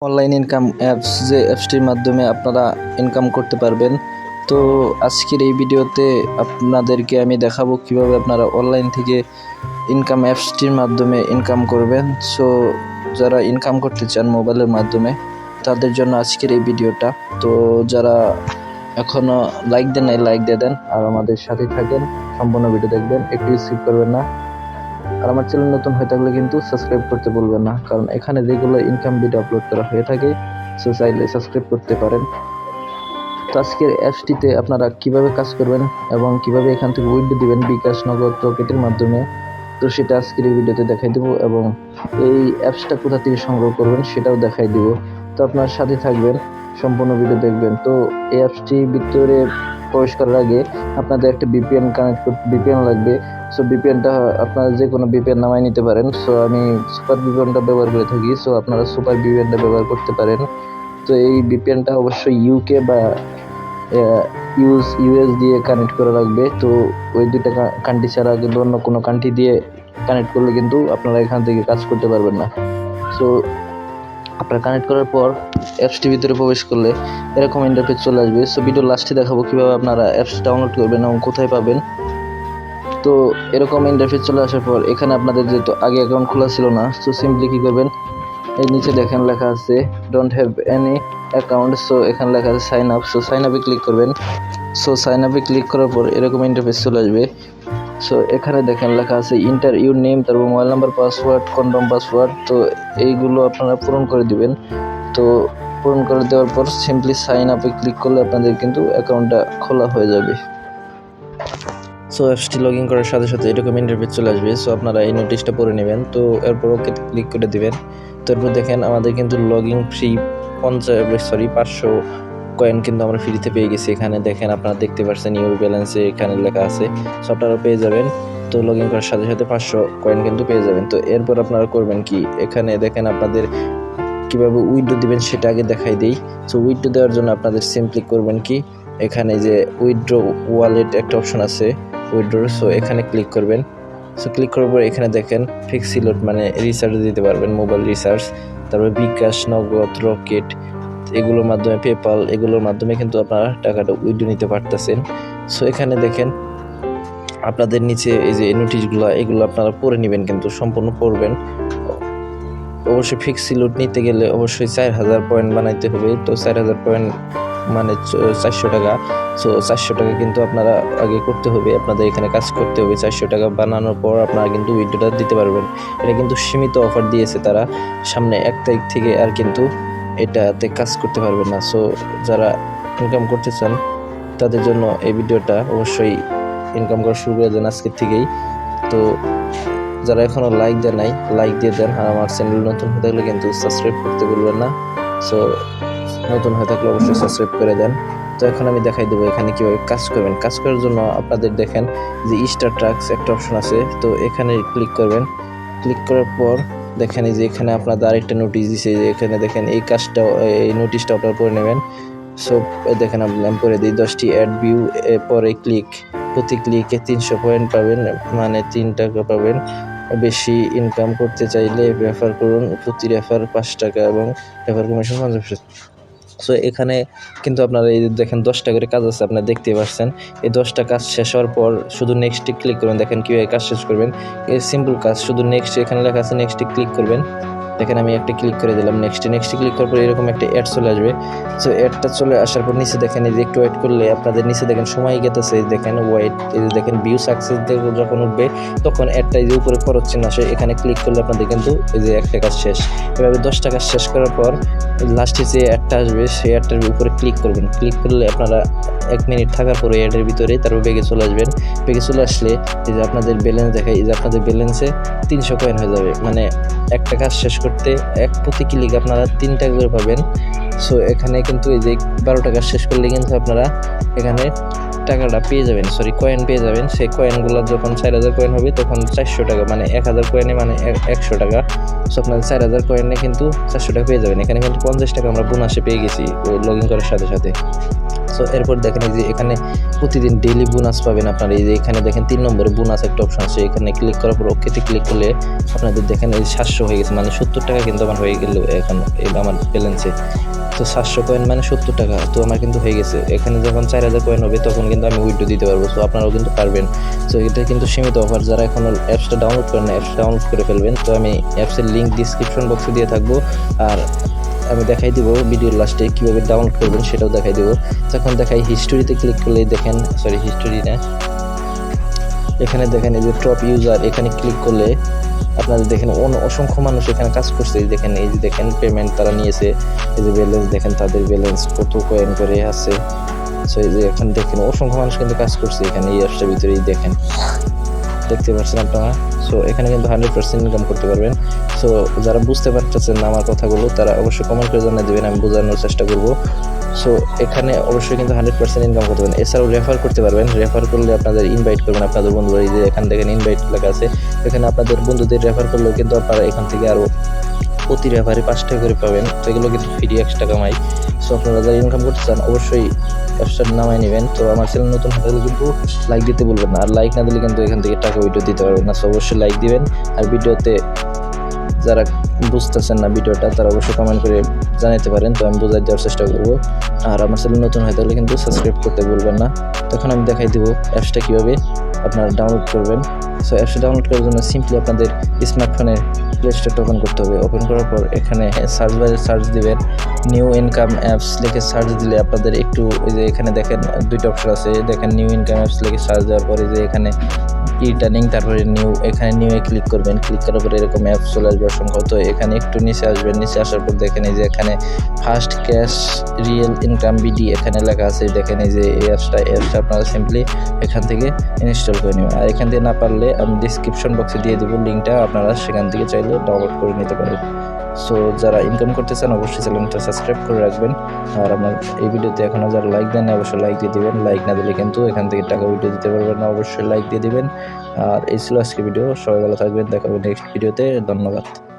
Online income apps, যে অ্যাপসটির মাধ্যমে আপনারা ইনকাম করতে পারবেন। তো আজকের এই ভিডিওতে আপনাদেরকে আমি দেখাবো কিভাবে আপনারা অনলাইন থেকে ইনকাম অ্যাপসটির মাধ্যমে ইনকাম করবেন। সো যারা ইনকাম করতে চান মোবাইলের মাধ্যমে তাদের জন্য আজকের এই ভিডিওটা। তো যারা এখনও লাইক দেন নাই, লাইক দিয়ে দেন আর আমাদের সাথে থাকেন, সম্পূর্ণ ভিডিও দেখবেন, একটু স্কিপ করবেন না। আর আমার চ্যানেল নতুন হয়ে থাকলে কিন্তু সাবস্ক্রাইব করতে ভুলবেন না, কারণ এখানে রেগুলার ইনকাম ভিডিও আপলোড করা হয়ে থাকে। সো চাইলে সাবস্ক্রাইব করতে পারেন। তো আজকের অ্যাপসটিতে আপনারা কিভাবে কাজ করবেন এবং কিভাবে এখান থেকে উইথড্র দিবেন বিকাশ, নগদ, রকেটের মাধ্যমে, তো সেটা আজকের এই ভিডিওতে দেখাই দেবো এবং এই অ্যাপসটা কোথা থেকে সংগ্রহ করবেন সেটাও দেখাই দিব। তো আপনার সাথে থাকবেন, সম্পূর্ণ ভিডিও দেখবেন। তো এই অ্যাপসটির ভিতরে প্রবেশ করার আগে আপনাদের একটা ভিপিএন লাগবে। সো ভিপিএনটা আপনারা যে কোনো ভিপিএন নামায় নিতে পারেন। সো আমি সুপার ভিপিএনটা ব্যবহার করে থাকি, সো আপনারা সুপার ভিপিএনটা ব্যবহার করতে পারেন। তো এই ভিপিএনটা অবশ্যই ইউকে বা ইউএস দিয়ে কানেক্ট করা লাগবে। তো ওই দুইটা কান্ট্রি ছাড়া কিন্তু অন্য কোনো কান্ট্রি দিয়ে কানেক্ট করলে কিন্তু আপনারা এখান থেকে কাজ করতে পারবেন না। সো আপনারা কানেক্ট করার পর অ্যাপসটির ভিতরে প্রবেশ করলে এরকম ইন্টারফেস চলে আসবে। সো ভিডিও লাস্টে দেখাবো কীভাবে আপনারা অ্যাপস ডাউনলোড করবেন এবং কোথায় পাবেন। তো এরকম ইন্টারফেস চলে আসার পর এখানে আপনাদের যেহেতু আগে অ্যাকাউন্ট খোলা ছিল না, সো সিম্পলি কী করবেন, এর নিচে দেখেন লেখা আছে don't have any account. So এখানে লেখা আছে সাইন আপ। সো সাইন আপে ক্লিক করবেন। সো সাইন আপে ক্লিক করার পর এরকম ইন্টারফেস চলে আসবে। সো এখানে দেখেন লেখা আছে ইন্টার ইউর নেম, তারপর mobile number, password, confirm password. তো এইগুলো আপনারা পূরণ করে দিবেন। তো পূরণ করে দেওয়ার পর সিম্পলি সাইন আপে ক্লিক করলে আপনাদের কিন্তু অ্যাকাউন্টটা খোলা হয়ে যাবে। সো অ্যাপসটি লগ ইন করার সাথে সাথে এরকম ইন্টারফেস চলে আসবে। সো আপনারা এই নোটিশটা পড়ে নেবেন। তো এরপর ওকে ক্লিক করে দিবেন। তো এরপর দেখেন আমাদের কিন্তু লগ ইন ফ্রি 500 কয়েন কিন্তু আমরা ফ্রিতে পেয়ে গেছি। এখানে দেখেন আপনারা দেখতে পাচ্ছেন ইউর ব্যালেন্সে এখানে লেখা আছে, সো আপনারা পেয়ে যাবেন। তো লগ ইন করার সাথে সাথে 500 কয়েন কিন্তু পেয়ে যাবেন। তো এরপর আপনারা করবেন কি, এখানে দেখেন আপনাদের কীভাবে উইথড্র দিবেন সেটা আগে দেখাই দিই। সো উইথড্র দেওয়ার জন্য আপনাদের সিম্পলি করবেন কি, এখানে যে উইথড্র ওয়ালেট একটা অপশন আছে উইথড্র, সো এখানে ক্লিক করবেন। সো ক্লিক করার পর এখানে দেখেন ফিক্স লোড মানে রিচার্জ দিতে পারবেন, মোবাইল রিচার্জ, তারপর বিকাশ, নগদ, রকেট, এগুলোর মাধ্যমে পেপাল, এগুলোর মাধ্যমে কিন্তু আপনারা টাকাটা উইথড্র নিতে পারতেছেন। সো এখানে দেখেন আপনাদের নিচে এই যে নোটিশগুলো, এগুলো আপনারা পড়ে নেবেন, কিন্তু সম্পূর্ণ পড়বেন। অবশ্যই ফিক্স লোড নিতে গেলে অবশ্যই 4000 পয়েন্ট বানাইতে হবে। তো 4000 পয়েন্ট মানে 400 টাকা। সো 400 টাকা কিন্তু আপনারা আগে করতে হবে, আপনাদের এখানে কাজ করতে হবে। 400 টাকা বানানোর পর আপনারা কিন্তু উইথড্রটা দিতে পারবেন। এটা কিন্তু সীমিত অফার দিয়েছে তারা, সামনে 1 তারিখ থেকে আর কিন্তু এটাতে কাজ করতে পারবেন না। সো যারা ইনকাম করতে চান তাদের জন্য এই ভিডিওটা, অবশ্যই ইনকাম করা শুরু করে দেন আজকের থেকেই। তো যারা এখনও লাইক দেন নাই, লাইক দিয়ে দেন। আর আমার চ্যানেল নতুন হয়ে থাকলে কিন্তু সাবস্ক্রাইব করতে ভুলবেন না। সো নতুন হয়ে থাকলে অবশ্যই সাবস্ক্রাইব করে দেন। তো এখন আমি দেখাই দেবো এখানে কীভাবে কাজ করবেন। কাজ করার জন্য আপনাদের দেখেন যে স্টার ট্রাক্স একটা অপশন আছে, তো এখানে ক্লিক করবেন। ক্লিক করার পর দেখেন এই যে এখানে আপনাদের আরেকটা নোটিশ দিছে, যে এখানে দেখেন এই কাজটা, এই নোটিশটা আপনারা করে নেবেন। সো দেখেন আমি করে দিই 10টি অ্যাড ভিউ, পরে ক্লিক, প্রতি ক্লিকে 300 পয়েন্ট পাবেন, মানে 3 টাকা পাবেন। বেশি ইনকাম করতে চাইলে রেফার করুন, প্রতি রেফার 5 টাকা এবং রেফার কমিশন 50%। সো এখানে কিন্তু আপনারা এই দেখেন 10টা করে কাজ আছে, আপনারা দেখতেই পাচ্ছেন। এই 10টা কাজ শেষ হওয়ার পর শুধু নেক্সটে ক্লিক করবেন। দেখেন কীভাবে কাজ শেষ করবেন, এই সিম্পল কাজ, শুধু নেক্সট, এখানে লেখা আছে নেক্সটে ক্লিক করবেন। দেখেন আমি একটা ক্লিক করে দিলাম, নেক্সটে ক্লিক করার পর এরকম একটা অ্যাড চলে আসবে। সো অ্যাডটা চলে আসার পর নিচে দেখেন এই যে একটু ওয়েট করলে আপনাদের নিচে দেখেন সময় গেতেছে, দেখেন ওয়েট, এই যে দেখেন ভিউ সাকসেস যখন উঠবে তখন অ্যাডটা এই যে উপরে খরচ চিহ্ন আসে, এখানে ক্লিক করলে আপনাদের কিন্তু এই যে একটা কাজ শেষ। এভাবে 10টা কাজ শেষ করার পর লাস্টে যে অ্যাডটা আসবে সেই অ্যাডটার উপরে ক্লিক করবেন। ক্লিক করলে আপনারা 1 মিনিট থাকার পরে অ্যাডের ভিতরে তারপর বেগে চলে আসবেন। বেগে চলে আসলে এই যে আপনাদের ব্যালেন্স দেখায়, এই যে আপনাদের ব্যালেন্সে 300 কয়েন হয়ে যাবে, মানে একটা কাজ শেষ করতে প্রতি ক্লিক আপনারা 3 টাকা করে পাবেন। সো এখানে কিন্তু এই যে 12টা কাজ শেষ করলে কিন্তু আপনারা এখানে টাকাটা পেয়ে যাবেন, কয়েন পেয়ে যাবেন। সেই কয়েনগুলো যখন 4000 কয়েন হবে তখন 400 টাকা, মানে 1000 কয়েনে মানে 100 টাকা। সো আপনাদের 4000 কয়েনে কিন্তু 400 টাকা পেয়ে যাবেন। এখানে কিন্তু 50 টাকা আমরা বোনাসে পেয়ে গেছি লগ ইন করার সাথে সাথে। সো এরপর দেখেন এই যে এখানে প্রতিদিন ডেইলি বোনাস পাবেন আপনারা। এই যে এখানে দেখেন 3 নম্বরে বোনাস একটা অপশন আছে, এখানে ক্লিক করার পর ওকেতে ক্লিক করলে আপনাদের দেখেন এই 700 হয়ে গেছে, মানে 70 টাকা কিন্তু আমার হয়ে গেল এখন এই আমার ব্যালেন্সে। তো 700 কয়েন মানে 70 টাকা, তো আমার কিন্তু হয়ে গেছে। এখানে যখন 4000 কয়েন হবে তখন কিন্তু আমি উইথড্র দিতে পারবো। তো আপনারাও কিন্তু পারবেন। তো এটা কিন্তু সীমিত অফার, যারা এখন অ্যাপসটা ডাউনলোড করেন না অ্যাপসটা ডাউনলোড করে ফেলবেন। তো আমি অ্যাপসের লিঙ্ক ডিসক্রিপশন বক্সে দিয়ে থাকবো, আর আমি দেখাই দিব ভিডিওর লাস্টে কীভাবে ডাউনলোড করবেন সেটাও দেখাই দেবো। তখন দেখাই হিস্টোরিতে ক্লিক করলেই দেখেন, সরি হিস্টোরি না, এখানে দেখেন এই যে টপ ইউজার, এখানে ক্লিক করলে আপনাদের দেখেন অসংখ্য মানুষ এখানে কাজ করছে। দেখেন এই যে দেখেন পেমেন্ট তারা নিয়েছে, এই যে ব্যালেন্স দেখেন তাদের ব্যালেন্স কত কয়েন করে আছে। সো এই যে এখানে দেখেন অসংখ্য মানুষ কিন্তু কাজ করছে এখানে এই অ্যাপসটার ভিতরেই দেখেন, দেখতে পাচ্ছেন আপনারা। সো এখানে কিন্তু 100% ইনকাম করতে পারবেন। সো যারা বুঝতে পারতেছেন না আমার কথাগুলো তারা অবশ্যই কমেন্ট করে জানিয়ে দেবেন, আমি বোঝানোর চেষ্টা করব। সো এখানে অবশ্যই কিন্তু 100% ইনকাম করতে পারবেন। এছাড়াও রেফার করতে পারবেন, রেফার করলে আপনাদের ইনভাইট করবেন আপনাদের বন্ধুরা। এই যে এখানে দেখেন ইনভাইট লেখা আছে, এখানে আপনাদের বন্ধুদের রেফার করলেও কিন্তু আপনারা এখান থেকে আরও প্রতি রেফারে 5 টাকা করে পাবেন। তো এগুলো কিন্তু ফ্রি এক্সট্রা কামাই। সো আপনারা যারা ইনকাম করতে চান অবশ্যই অ্যাপসটা নামাই নেবেন। তো আমার চ্যানেল নতুন হলে কিন্তু লাইক দিতে বলবেন না, আর লাইক না দিলে কিন্তু এখান থেকে টাকা ভিডিও দিতে পারবেন না। সো অবশ্যই লাইক দিবেন, আর ভিডিওতে যারা বুঝতেছেন না ভিডিওটা তারা অবশ্যই কমেন্ট করে জানাতে পারেন, তো আমি বোঝাই দেওয়ার চেষ্টা করবো। আর আমার চ্যানেল নতুন হয়ে থাকলে কিন্তু সাবস্ক্রাইব করতে বলবেন না। তখন আমি দেখাই দেবো অ্যাপসটা কীভাবে আপনারা ডাউনলোড করবেন। সো অ্যাপসটা ডাউনলোড করার জন্য সিম্পলি আপনাদের স্মার্টফোনের প্লে স্টোরটা ওপেন করতে হবে। ওপেন করার পর এখানে সার্চ বারে সার্চ দিবেন, নিউ ইনকাম অ্যাপস লিখে সার্চ দিলে আপনাদের একটু ওই যে এখানে দেখেন 2টা অপশন আছে, দেখেন নিউ ইনকাম অ্যাপস লিখে সার্চ দেওয়ার পরে যে এখানে রিটার্নিং, তারপরে নিউ, এখানে নিউ এ ক্লিক করবেন। ক্লিক করার পরে এরকম অ্যাপস চলে আসবে অসংখ্য। তো এখানে একটু নিচে আসবেন, নিচে আসার পর দেখেন এই যে এখানে first cash real income BD এখানে লেখা আছে। দেখেন এই যে এই অ্যাপসটা আপনারা সিম্পলি এখান থেকে ইনস্টল করে নেবেন। আর এখান থেকে না পারলে আমি ডিসক্রিপশন বক্সে দিয়ে দেবো লিঙ্কটা, আপনারা সেখান থেকে চাইলে ডাউনলোড করে নিতে পারেন। সো যারা ইনকাম করতে চান অবশ্যই চ্যানেলটা সাবস্ক্রাইব করে রাখবেন। আর আমার এই ভিডিওতে এখনও যারা লাইক দেন না অবশ্যই লাইক দিয়ে দেবেন, লাইক না দিলে কিন্তু এখান থেকে টাকা ভিডিও দিতে পারবেন না, অবশ্যই লাইক দিয়ে দেবেন। আর এই ছিল আজকে ভিডিও, সবাই ভালো থাকবেন, দেখা হবে নেক্সট ভিডিওতে, ধন্যবাদ।